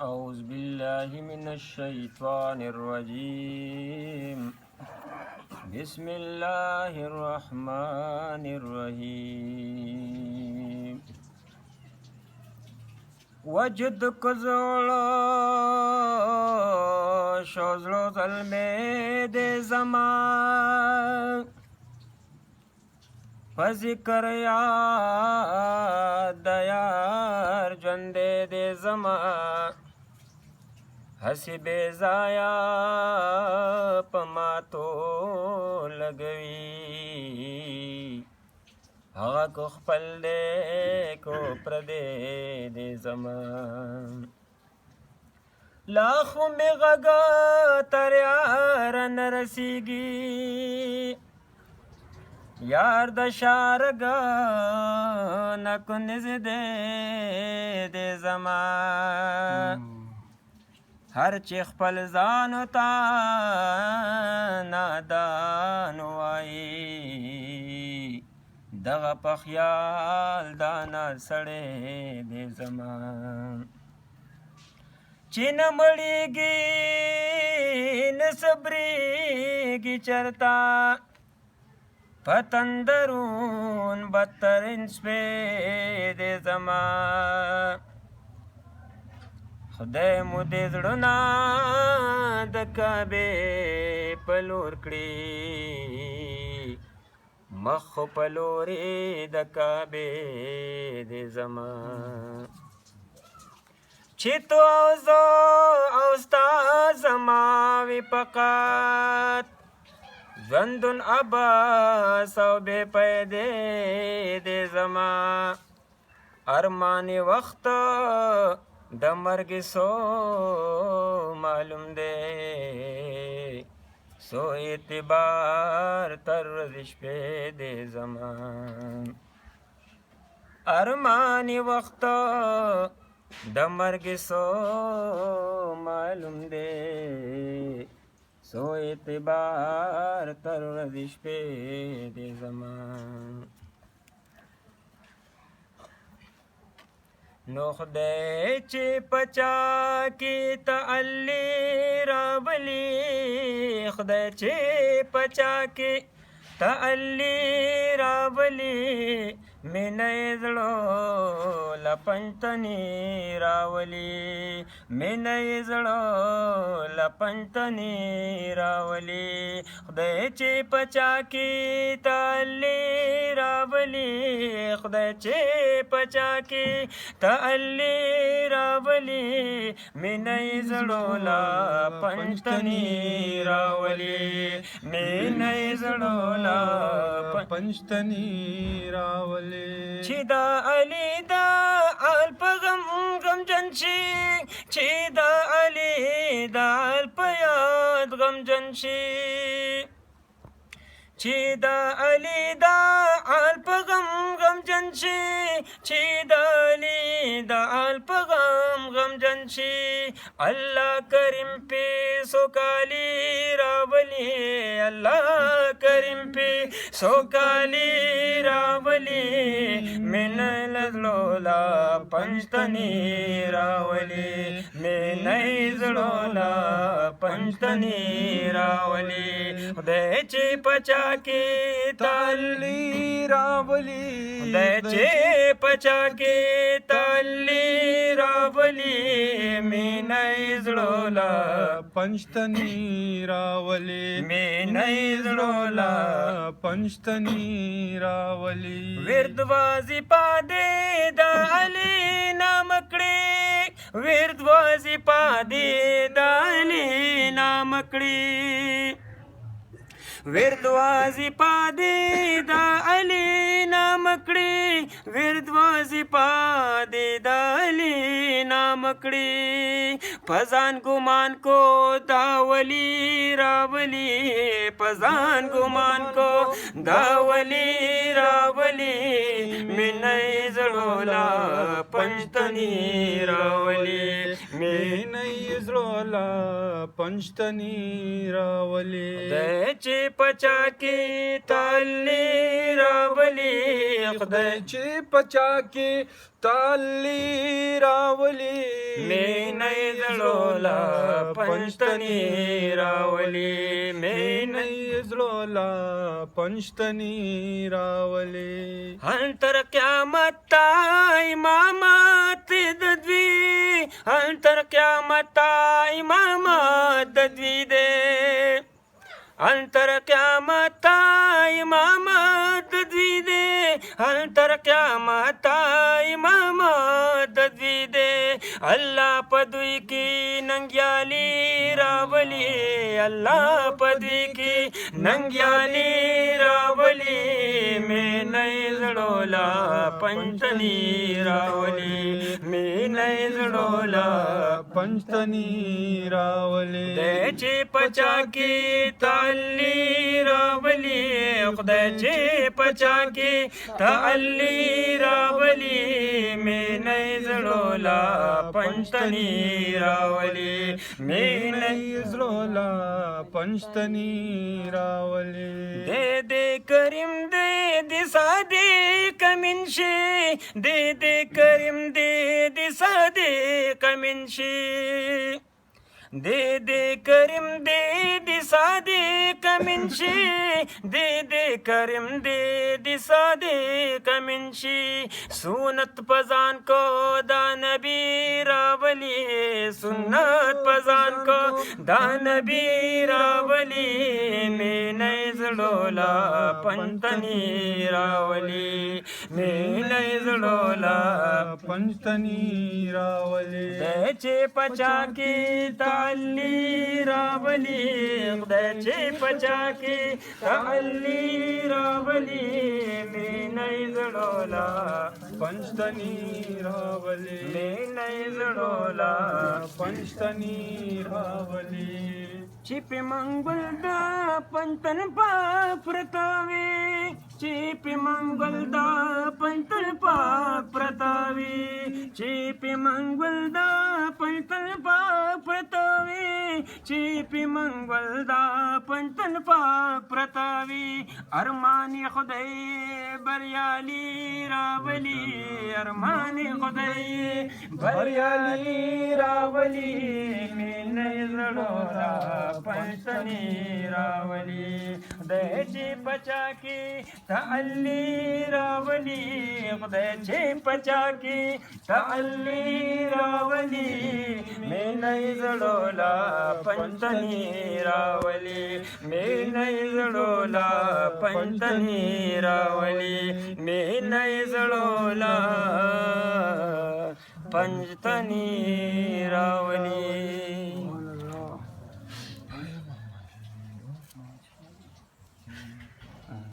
أعوذ بالله من الشيطان الرجيم بسم الله الرحمن الرحيم وجد کزوڑو شوزلو ظلمے دے زمان فذکر یاد دیار جندے دے زمان ہسی بے زایا پماتو لگوی هغه کو خپل دے کو پردے دے زمان لاخو میں غگا تر یار نرسیگی یار د شارگا نکو نز دے زمان هر چی خپل ځانو تا نادان وایی دغه په خیال دانا سړی دی زمان چې نه مړیږي نه صبریږي چرتا په تندرون بدترین شپې دی زمان خدای مو دې زړونه د کعبې په لور کړي مخ په لورې د کعبې دې زمان چې تو او زه او ستا زما وي فقط ژوندون عباس او بې پیدې دې زمان ارمان وخت د مرګ سو معلوم دے سو اعتبار تر ورځې شپې دې زمان ارمانی وخت د مرګ سو معلوم دے سو اعتبار تر ورځې شپې دې زمان نو خدای چې پچا کې تعالی راولي خدای چې پچا کې تعالی راولي مینه زړه لپنتنی راولي مینه زړه لپنتنی راولي خدای چې پچا کې تعالی راولي خدای چې پچا کې تعالی راولي مینه زړه لپنتنی راولي مینه زړه لپنتنی راولي چې دا علی دا آل په غم جن شي چې دا علی دا آل په یاد غم جن شي چې دا علی دا آل په غم جن شي چې دا علی دا آل په غم جن شي الله کریم په سوکالی راولي الله کریم په سوکالی راولي من لزلولا پنجتنی راولي من زلولا پنجتنی راولي خدای چې پچا کې تعالی راولي خدای چې پچا کې تعالی راولي من زلولا پنجتنی راولي من زلولا پنجتنی راولي ورد وازی پادے دا علی نام کړي ورد وازی پادے دا علی نام کړي وردوازی پادے دا علی نام کړي وردوازی پادے دا علی نام کړي پزان ګمان کو دا ولی راولی پزان ګمان کو دا ولی راولی रावली मी नाही जळोला पंचतनी रावली मी नाही जुळला पंचतनी रावली दयची पचाकी ताल्ली रावली दयची पचाकी ताल्ली रावली मी नाही जळोला पंचतनी रावली मी नाही जुळला पंचतनी रावली अंतर क्या मता इमामत दद्वी अंतर क्या मता इमामत दद्वी दे अंतर क्या मता इमामत दद्वी दे अंतर क्या मता इमामत दद्वी दे अल्लाह पदवी की नंग्याली रावली अल्लाह पदवी की नंग्याली रावली मी नाही जळोला पंचतनी रावली मी नाही जळोला पंचतनी रावली दयची पचाकी ताल्ली रावली दयची पचाकी ताल्ली रावली मी नाही जळोला पंचतनी रावली मी नाही जुळला पंचतनी रावली दे दे करीम दे दिसा दे कमिनशी दे दे करीम दे दिसा दे कमिनशी दे दे करीम दे दिसा दे कमिनशी दे दे करीम दे दिसा दे कमिनशी सुन्नत पजान को दानबी रावली सुन्नत पजान को दानबी रावली मी नाही जळोला पंचतनी रावली मी नाही जळोला पंचतनी रावली दयचे पचाकी ताल्ली रावली दयचे पचाकी ताल्ली रावली मी नाही जळोला पंचतनी रावली मी नाही जळोला पंचतनी रावली चिपी मंगलदा पंतन पाप्रतावे चिपी मंगलदा पंतन पाप्रतावे चिपी मंगलदा पंतन पाप्रतावे चिपी मंगलदा पंतन पाप्रतावे अरमानी खुदाई बरियाली रावली अरमानी खुदाई बरियाली रावली मी नाही जळोला पंचतनी रावली दयची पचाकी ताल्ली रावली दयची पचाकी ताल्ली रावली मी नाही जळोला पंचतनी रावली मी नाही जळोला पंचतनी रावली मी नाही जळोला पंचतनी रावली